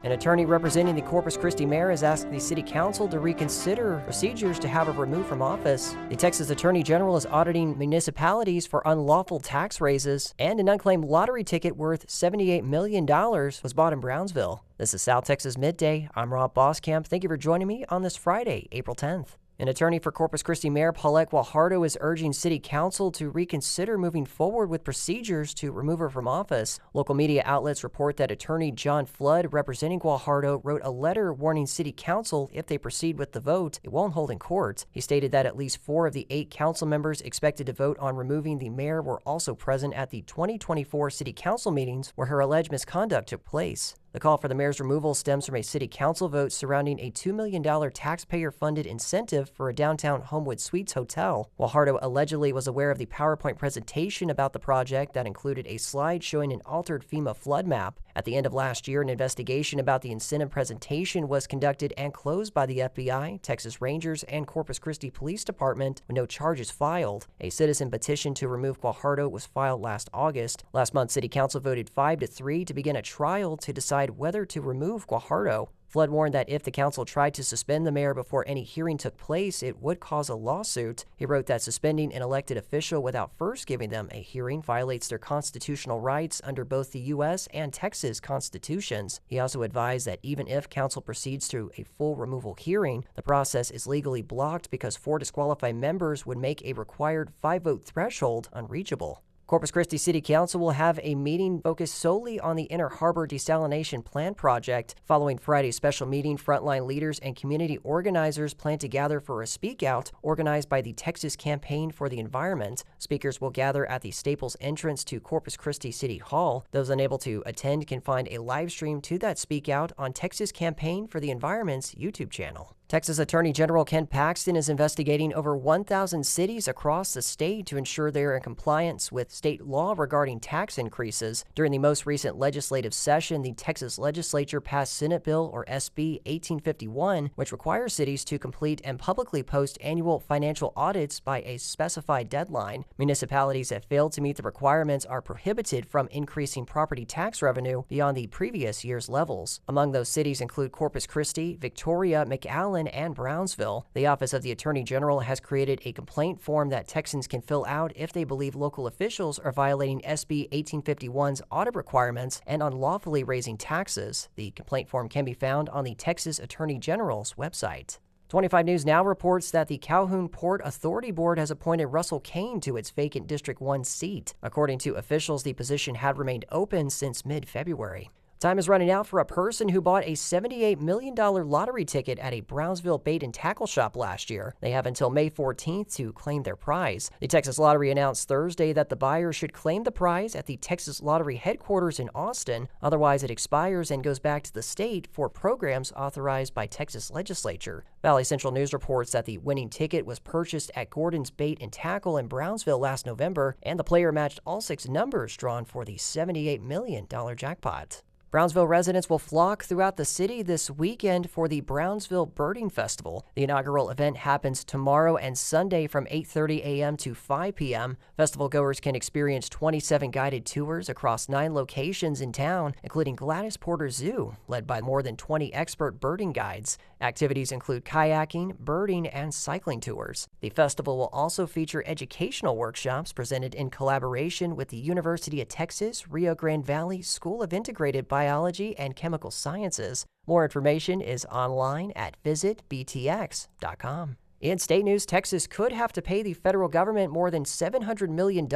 An attorney representing the Corpus Christi mayor has asked the city council to reconsider procedures to have her removed from office. The Texas Attorney General is auditing municipalities for unlawful tax raises, and an unclaimed lottery ticket worth $78 million was bought in Brownsville. This is South Texas Midday. I'm Rob Boskamp. Thank you for joining me on this Friday, April 10th. An attorney for Corpus Christi Mayor Paulette Guajardo is urging City Council to reconsider moving forward with procedures to remove her from office. Local media outlets report that attorney John Flood, representing Guajardo, wrote a letter warning City Council if they proceed with the vote, it won't hold in court. He stated that at least 4 of the 8 council members expected to vote on removing the mayor were also present at the 2024 City Council meetings where her alleged misconduct took place. The call for the mayor's removal stems from a city council vote surrounding a $2 million taxpayer-funded incentive for a downtown Homewood Suites hotel. Guajardo allegedly was aware of the PowerPoint presentation about the project that included a slide showing an altered FEMA flood map. At the end of last year, an investigation about the incentive presentation was conducted and closed by the FBI, Texas Rangers, and Corpus Christi Police Department with no charges filed. A citizen petition to remove Guajardo was filed last August. Last month, City Council voted 5-3 to begin a trial to decide whether to remove Guajardo. Flood warned that if the council tried to suspend the mayor before any hearing took place, it would cause a lawsuit. He wrote that suspending an elected official without first giving them a hearing violates their constitutional rights under both the U.S. and Texas constitutions. He also advised that even if council proceeds to a full removal hearing, the process is legally blocked because 4 disqualified members would make a required 5-vote threshold unreachable. Corpus Christi City Council will have a meeting focused solely on the Inner Harbor Desalination Plant project. Following Friday's special meeting, frontline leaders and community organizers plan to gather for a speak-out organized by the Texas Campaign for the Environment. Speakers will gather at the Staples entrance to Corpus Christi City Hall. Those unable to attend can find a live stream to that speak-out on Texas Campaign for the Environment's YouTube channel. Texas Attorney General Ken Paxton is investigating over 1,000 cities across the state to ensure they are in compliance with state law regarding tax increases. During the most recent legislative session, the Texas legislature passed Senate Bill or SB 1851, which requires cities to complete and publicly post annual financial audits by a specified deadline. Municipalities that fail to meet the requirements are prohibited from increasing property tax revenue beyond the previous year's levels. Among those cities include Corpus Christi, Victoria, McAllen, and Brownsville. The Office of the Attorney General has created a complaint form that Texans can fill out if they believe local officials are violating SB 1851's audit requirements and unlawfully raising taxes. The complaint form can be found on the Texas Attorney General's website. 25 News Now reports that the Calhoun Port Authority Board has appointed Russell Cain to its vacant District 1 seat. According to officials, the position had remained open since mid-February. Time is running out for a person who bought a $78 million lottery ticket at a Brownsville bait and tackle shop last year. They have until May 14th to claim their prize. The Texas Lottery announced Thursday that the buyer should claim the prize at the Texas Lottery headquarters in Austin. Otherwise, it expires and goes back to the state for programs authorized by Texas legislature. Valley Central News reports that the winning ticket was purchased at Gordon's Bait and Tackle in Brownsville last November, and the player matched all 6 numbers drawn for the $78 million jackpot. Brownsville residents will flock throughout the city this weekend for the Brownsville Birding Festival. The inaugural event happens tomorrow and Sunday from 8:30 a.m. to 5 p.m. Festival goers can experience 27 guided tours across 9 locations in town, including Gladys Porter Zoo, led by more than 20 expert birding guides. Activities include kayaking, birding, and cycling tours. The festival will also feature educational workshops presented in collaboration with the University of Texas Rio Grande Valley School of Integrated Biology and Chemical Sciences. More information is online at visitbtx.com. In state news, Texas could have to pay the federal government more than $700 million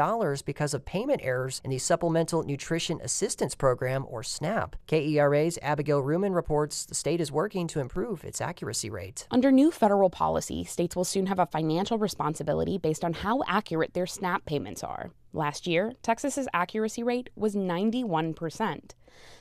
because of payment errors in the Supplemental Nutrition Assistance Program, or SNAP. KERA's Abigail Ruman reports the state is working to improve its accuracy rate. Under new federal policy, states will soon have a financial responsibility based on how accurate their SNAP payments are. Last year, Texas's accuracy rate was 91%.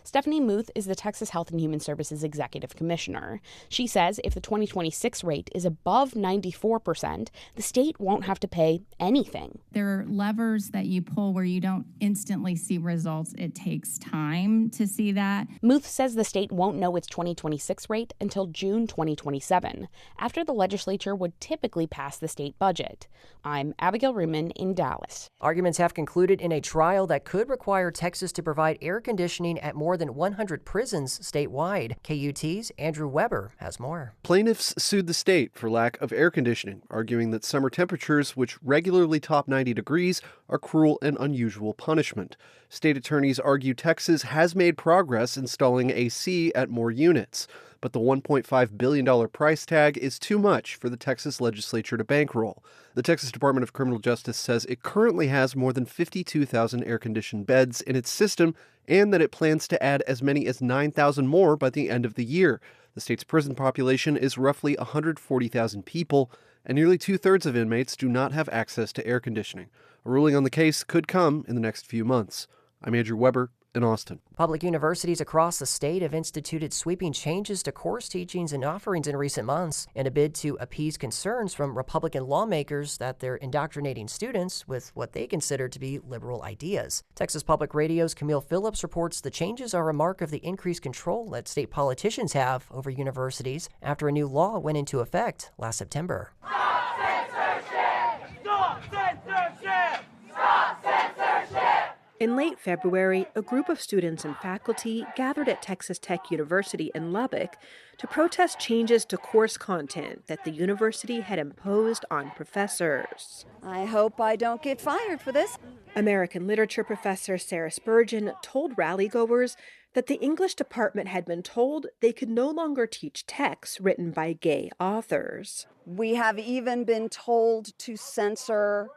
Stephanie Muth is the Texas Health and Human Services Executive Commissioner. She says if the 2026 rate is above 94%, the state won't have to pay anything. There are levers that you pull where you don't instantly see results. It takes time to see that. Muth says the state won't know its 2026 rate until June 2027, after the legislature would typically pass the state budget. I'm Abigail Ruman in Dallas. Arguments have concluded in a trial that could require Texas to provide air conditioning at more than 100 prisons statewide. KUT's Andrew Weber has more. Plaintiffs sued the state for lack of air conditioning, arguing that summer temperatures, which regularly top 90 degrees, are cruel and unusual punishment. State attorneys argue Texas has made progress installing AC at more units, but the $1.5 billion price tag is too much for the Texas legislature to bankroll. The Texas Department of Criminal Justice says it currently has more than 52,000 air-conditioned beds in its system and that it plans to add as many as 9,000 more by the end of the year. The state's prison population is roughly 140,000 people, and nearly two-thirds of inmates do not have access to air conditioning. A ruling on the case could come in the next few months. I'm Andrew Weber in Austin. Public universities across the state have instituted sweeping changes to course teachings and offerings in recent months in a bid to appease concerns from Republican lawmakers that they're indoctrinating students with what they consider to be liberal ideas. Texas Public Radio's Camille Phillips reports the changes are a mark of the increased control that state politicians have over universities after a new law went into effect last September. Stop censorship! Stop censorship! Stop censorship! In late February, a group of students and faculty gathered at Texas Tech University in Lubbock to protest changes to course content that the university had imposed on professors. I hope I don't get fired for this. American literature professor Sarah Spurgeon told rallygoers that the English department had been told they could no longer teach texts written by gay authors. We have even been told to censor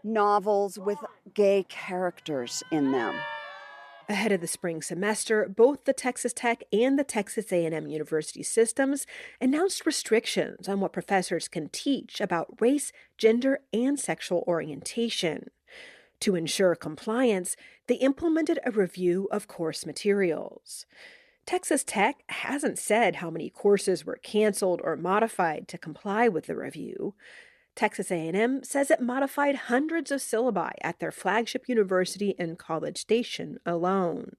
novels with gay characters in them. Ahead of the spring semester, both the Texas Tech and the Texas A&M University systems announced restrictions on what professors can teach about race, gender, and sexual orientation. To ensure compliance, they implemented a review of course materials. Texas Tech hasn't said how many courses were canceled or modified to comply with the review. Texas A&M says it modified hundreds of syllabi at their flagship university in College Station alone.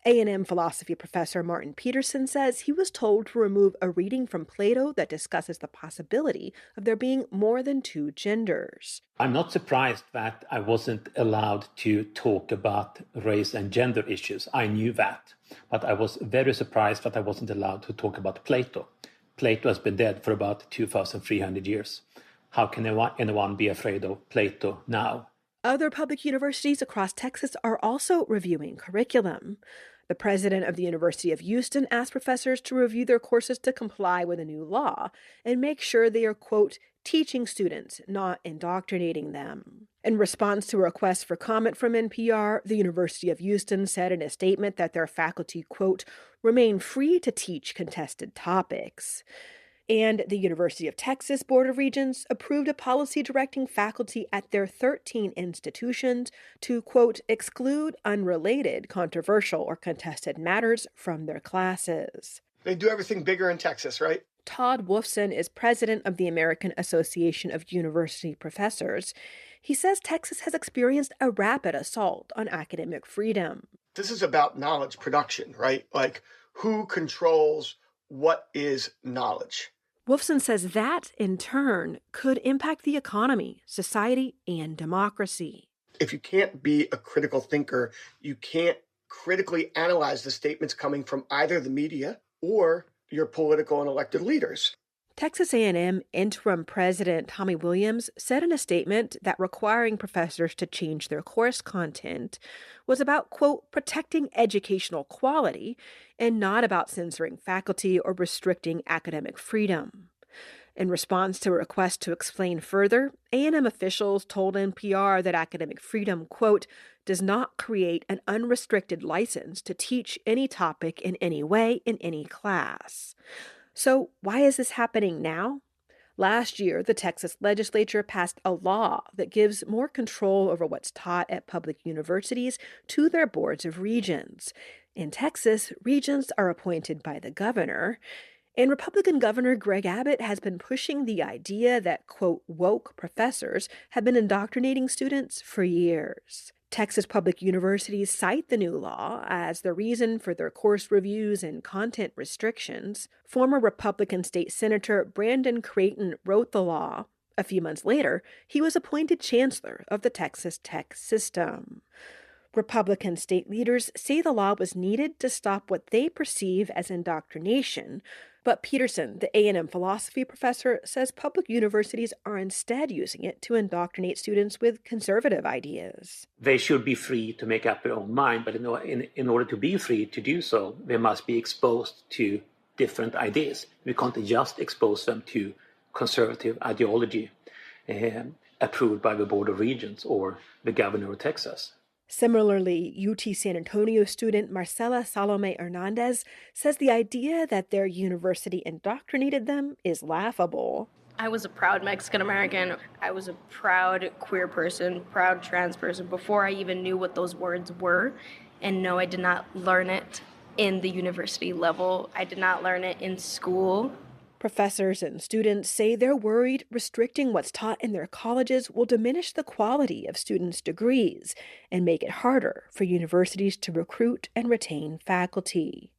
A&M philosophy professor Martin Peterson says he was told to remove a reading from Plato that discusses the possibility of there being more than two genders. I'm not surprised that I wasn't allowed to talk about race and gender issues. I knew that, but I was very surprised that I wasn't allowed to talk about Plato. Plato has been dead for about 2,300 years. How can anyone be afraid of Plato now? Other public universities across Texas are also reviewing curriculum. The president of the University of Houston asked professors to review their courses to comply with a new law and make sure they are, quote, teaching students, not indoctrinating them. In response to a request for comment from NPR, the University of Houston said in a statement that their faculty, quote, remain free to teach contested topics. And the University of Texas Board of Regents approved a policy directing faculty at their 13 institutions to, quote, exclude unrelated, controversial, or contested matters from their classes. They do everything bigger in Texas, right? Todd Wolfson is president of the American Association of University Professors. He says Texas has experienced a rapid assault on academic freedom. This is about knowledge production, right? Like, who controls what is knowledge? Wolfson says that, in turn, could impact the economy, society, and democracy. If you can't be a critical thinker, you can't critically analyze the statements coming from either the media or your political and elected leaders. Texas A&M interim president Tommy Williams said in a statement that requiring professors to change their course content was about, quote, protecting educational quality and not about censoring faculty or restricting academic freedom. In response to a request to explain further, A&M officials told NPR that academic freedom, quote, does not create an unrestricted license to teach any topic in any way in any class. So why is this happening now? Last year, the Texas legislature passed a law that gives more control over what's taught at public universities to their boards of regents. In Texas, regents are appointed by the governor. And Republican Governor Greg Abbott has been pushing the idea that, quote, woke professors have been indoctrinating students for years. Texas public universities cite the new law as the reason for their course reviews and content restrictions. Former Republican State Senator Brandon Creighton wrote the law. A few months later, he was appointed chancellor of the Texas Tech system. Republican state leaders say the law was needed to stop what they perceive as indoctrination, but Peterson, the A&M philosophy professor, says public universities are instead using it to indoctrinate students with conservative ideas. They should be free to make up their own mind, but in order to be free to do so, they must be exposed to different ideas. We can't just expose them to conservative ideology approved by the Board of Regents or the governor of Texas. Similarly, UT San Antonio student Marcela Salome Hernandez says the idea that their university indoctrinated them is laughable. I was a proud Mexican American. I was a proud queer person, proud trans person before I even knew what those words were. And no, I did not learn it in the university level. I did not learn it in school. Professors and students say they're worried restricting what's taught in their colleges will diminish the quality of students' degrees and make it harder for universities to recruit and retain faculty.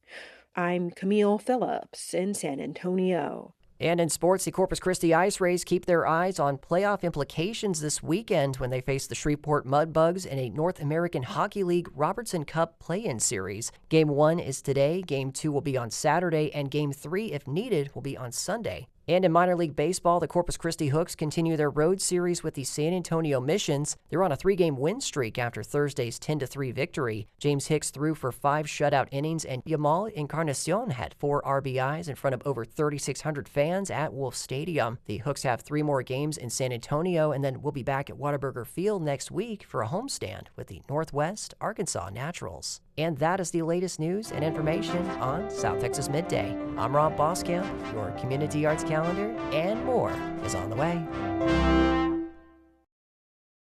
I'm Camille Phillips in San Antonio. And in sports, the Corpus Christi IceRays keep their eyes on playoff implications this weekend when they face the Shreveport Mudbugs in a North American Hockey League Robertson Cup play-in series. Game 1 is today, Game 2 will be on Saturday, and Game 3, if needed, will be on Sunday. And in minor league baseball, the Corpus Christi Hooks continue their road series with the San Antonio Missions. They're on a 3-game win streak after Thursday's 10-3 victory. James Hicks threw for 5 shutout innings, and Yamal Encarnacion had 4 RBIs in front of over 3,600 fans at Wolf Stadium. The Hooks have 3 more games in San Antonio, and then we'll be back at Whataburger Field next week for a homestand with the Northwest Arkansas Naturals. And that is the latest news and information on South Texas Midday. I'm Rob Boskamp. Your community arts calendar and more is on the way.